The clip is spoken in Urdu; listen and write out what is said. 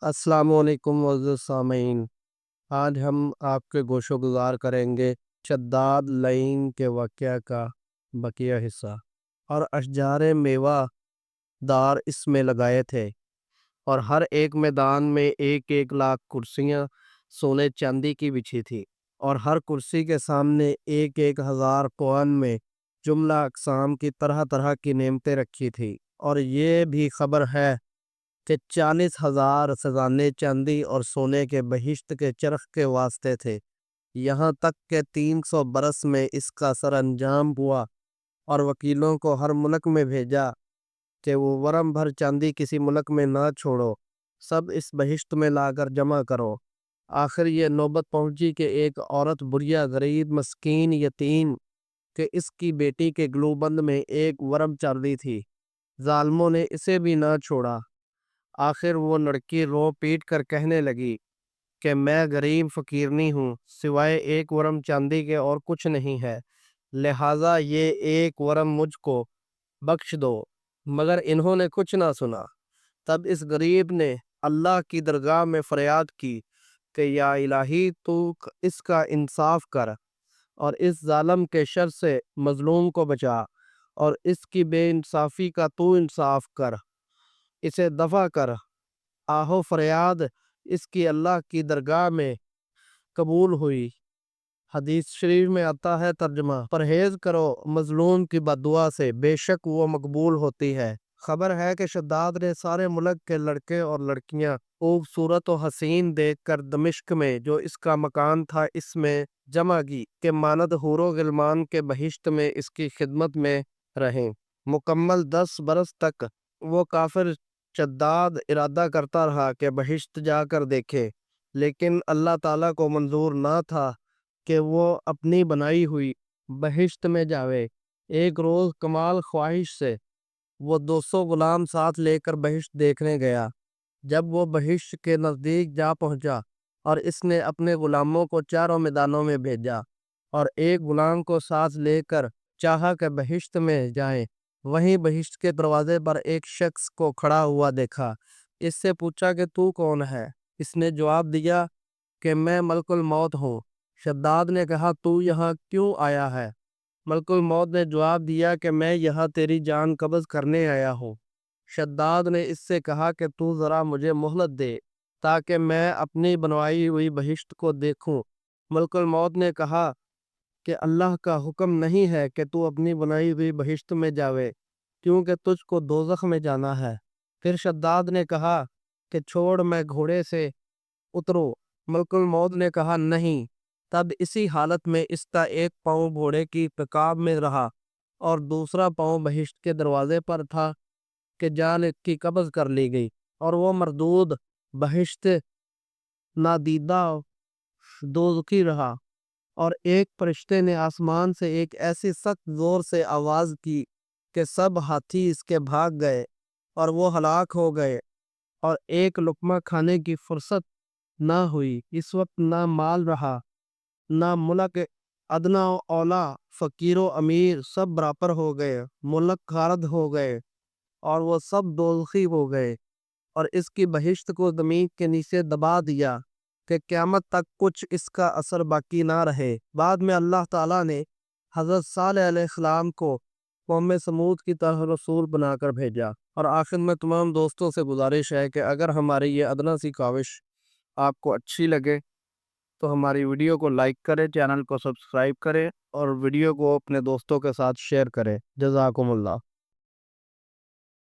السلام علیکم معزز سامعین، آج ہم آپ کے گوشو گزار کریں گے شداد لعین کے واقعہ کا بقیہ حصہ۔ اور اشجار میوہ دار اس میں لگائے تھے، اور ہر ایک میدان میں 1,100,000 کرسیاں سونے چاندی کی بچھی تھی، اور ہر کرسی کے سامنے 1,100,000 کوان میں جملہ اقسام کی طرح طرح کی نعمتیں رکھی تھی۔ اور یہ بھی خبر ہے کہ 40,000 خزانے چاندی اور سونے کے بہشت کے چرخ کے واسطے تھے، یہاں تک کہ 300 برس میں اس کا سر انجام ہوا، اور وکیلوں کو ہر ملک میں بھیجا کہ وہ ورم بھر چاندی کسی ملک میں نہ چھوڑو، سب اس بہشت میں لا کر جمع کرو۔ آخر یہ نوبت پہنچی کہ ایک عورت بڑھیا، غریب، مسکین، یتیم، کہ اس کی بیٹی کے گلوبند میں ایک ورم چاندی تھی۔ ظالموں نے اسے بھی نہ چھوڑا۔ آخر وہ لڑکی رو پیٹ کر کہنے لگی کہ میں غریب فقیرنی ہوں، سوائے ایک ورم چاندی کے اور کچھ نہیں ہے، لہٰذا یہ ایک ورم مجھ کو بخش دو۔ مگر انہوں نے کچھ نہ سنا۔ تب اس غریب نے اللہ کی درگاہ میں فریاد کی کہ یا الہی، تو اس کا انصاف کر، اور اس ظالم کے شر سے مظلوم کو بچا، اور اس کی بے انصافی کا تو انصاف کر، اسے دفع کر۔ آہو فریاد اس کی اللہ کی درگاہ میں قبول ہوئی۔ حدیث شریف میں آتا ہے ترجمہ: پرہیز کرو مظلوم کی بددعا سے، بے شک وہ مقبول ہوتی ہے۔ خبر ہے کہ شداد نے سارے ملک کے لڑکے اور لڑکیاں خوبصورت و حسین دیکھ کر دمشق میں جو اس کا مکان تھا اس میں جمع کی کہ ماند حور و غلمان کے بہشت میں اس کی خدمت میں رہیں۔ مکمل 10 برس تک وہ کافر شداد ارادہ کرتا رہا کہ بہشت جا کر دیکھے، لیکن اللہ تعالیٰ کو منظور نہ تھا کہ وہ اپنی بنائی ہوئی بہشت میں جاوے۔ ایک روز کمال خواہش سے وہ 200 غلام ساتھ لے کر بہشت دیکھنے گیا۔ جب وہ بہشت کے نزدیک جا پہنچا اور اس نے اپنے غلاموں کو چاروں میدانوں میں بھیجا، اور ایک غلام کو ساتھ لے کر چاہا کہ بہشت میں جائیں، وہیں بہشت کے دروازے پر ایک شخص کو کھڑا ہوا دیکھا۔ اس سے پوچھا کہ تو کون ہے؟ اس نے جواب دیا کہ میں ملک الموت ہوں۔ شداد نے کہا تو یہاں کیوں آیا ہے؟ ملک الموت نے جواب دیا کہ میں یہاں تیری جان قبض کرنے آیا ہوں۔ شداد نے اس سے کہا کہ تو ذرا مجھے مہلت دے تاکہ میں اپنی بنوائی ہوئی بہشت کو دیکھوں۔ ملک الموت نے کہا کہ اللہ کا حکم نہیں ہے کہ تو اپنی بنائی ہوئی بہشت میں جاوے، کیونکہ تجھ کو دوزخ میں جانا ہے۔ پھر شداد نے کہا کہ چھوڑ، میں گھوڑے سے اترو۔ ملک الموت نے کہا نہیں۔ تب اسی حالت میں اس کا ایک پاؤں گھوڑے کی رکاب میں رہا اور دوسرا پاؤں بہشت کے دروازے پر تھا کہ جان اس کی قبض کر لی گئی، اور وہ مردود بہشت نادیدہ دوزخی رہا۔ اور ایک فرشتے نے آسمان سے ایک ایسی سخت زور سے آواز کی کہ سب ہاتھی اس کے بھاگ گئے اور وہ ہلاک ہو گئے، اور ایک لقمہ کھانے کی فرصت نہ ہوئی۔ اس وقت نہ مال رہا، نہ ملک ادنا و اولا، فقیر و امیر سب برابر ہو گئے، ملک غارت ہو گئے، اور وہ سب دوزخی ہو گئے، اور اس کی بہشت کو زمین کے نیچے دبا دیا کہ قیامت تک کچھ اس کا اثر باقی نہ رہے۔ بعد میں اللہ تعالیٰ نے حضرت صالح علیہ السلام کو قوم سمود کی طرح رسول بنا کر بھیجا۔ اور آخر میں تمام دوستوں سے گزارش ہے کہ اگر ہماری یہ ادنا سی کاوش آپ کو اچھی لگے تو ہماری ویڈیو کو لائک کریں، چینل کو سبسکرائب کریں، اور ویڈیو کو اپنے دوستوں کے ساتھ شیئر کریں۔ جزاکم اللہ۔